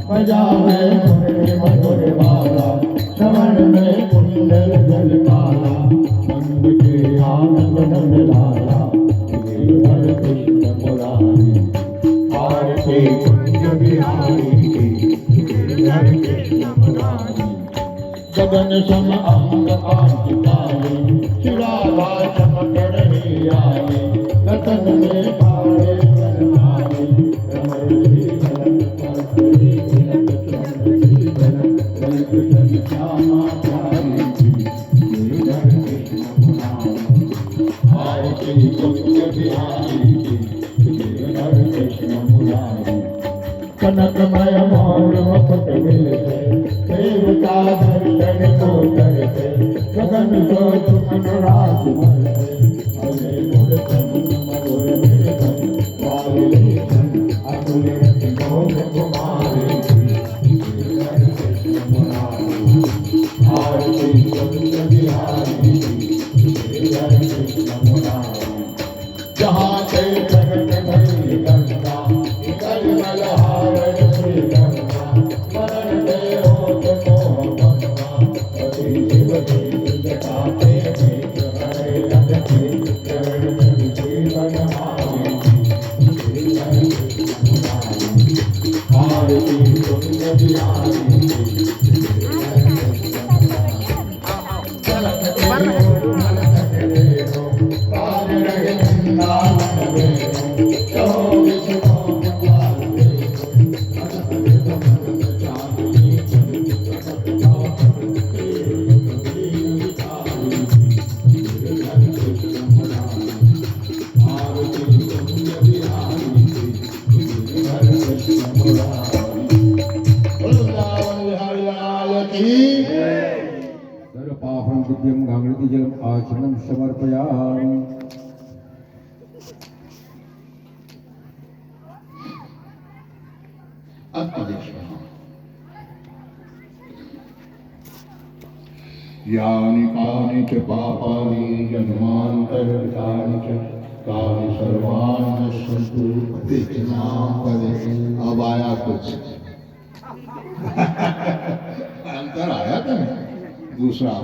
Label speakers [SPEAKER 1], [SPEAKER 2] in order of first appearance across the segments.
[SPEAKER 1] बजावे मुरली मधुर बाला, श्रवण में कुंडल जलपाला, नंद के आनंद नंद लाला, गिरिधर कृष्ण मुरारी, आरती कुंज बिहारी की, गिरिधर कृष्ण मुरारी। गगन सम अंग कांति पाए, शिराभा चमक रही आए, लखन में भारे जन्माए, रमण श्री झलक परतरी झलक चंद्र श्री झलक झलक चंद्र श्यामा प्यारी की, गिरिधर कृष्ण मुरारी, आरती कुंज बिहारी की, गिरिधर कृष्ण मुरारी। कनकमय मोर मुकुट मिलते, देवता दर्शन को करते, गगन को सुमन राज भरते, हरे मुर चंद्र मधुर मिलन, वाली अतुल रति मोह कुमारी की, गिरिधर कृष्ण मुरारी, आरती कुंज बिहारी की, गिरिधर कृष्ण मुरारी। जहाँ से प्रगट भई गंगा, कलमल हारण श्री गंगा, वरण दे होत मोह गंगा, पति शिव जी जटाते भेंट हरे लगते, चरण जन जीवन हारे की, गिरिधर कृष्ण मुरारी, आरती कुंज बिहारी की, गिरिधर कृष्ण मुरारी। झलकते हो झलकते हो, पार रहे वृंदावन में हो, चलो विष्णु गोपाल में हो, अनहद कमल चांदनी चंद्र प्रकट भावत तेज कबीर विचारी की, गिरिधर कृष्ण मुरारी, आरती कुंज बिहारी की, गिरिधर कृष्ण मुरारी। वृंदावन बिहारी लाल की।
[SPEAKER 2] सर्वपापं दिव्यं गंगामृत जलम आचमनं समर्पयामि।
[SPEAKER 1] यानि कानि च पापानि जन्मान्तरकृतानि च, तानि सर्वाणि नश्यन्तु पतितनां पदे। अब आया कुछ अंतर आया था दूसरा।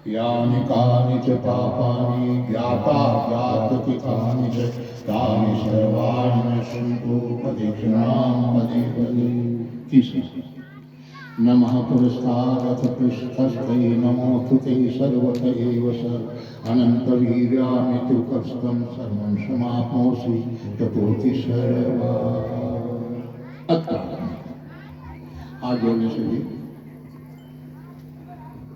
[SPEAKER 1] यानि कानि च पापानि ज्ञाता ज्ञातपितानि च, तानि सर्वाणि नश्यन्तु पतितनां पदे पदे। तीसरा नमः पुरस्तादथ पृष्ठस्ते नमोऽस्तु ते सर्वत एव स अनन्तवीर्यामितु कस्तं सर्वं समाप्नोषि ततोऽति सर्वा। आज जोड़ने से भी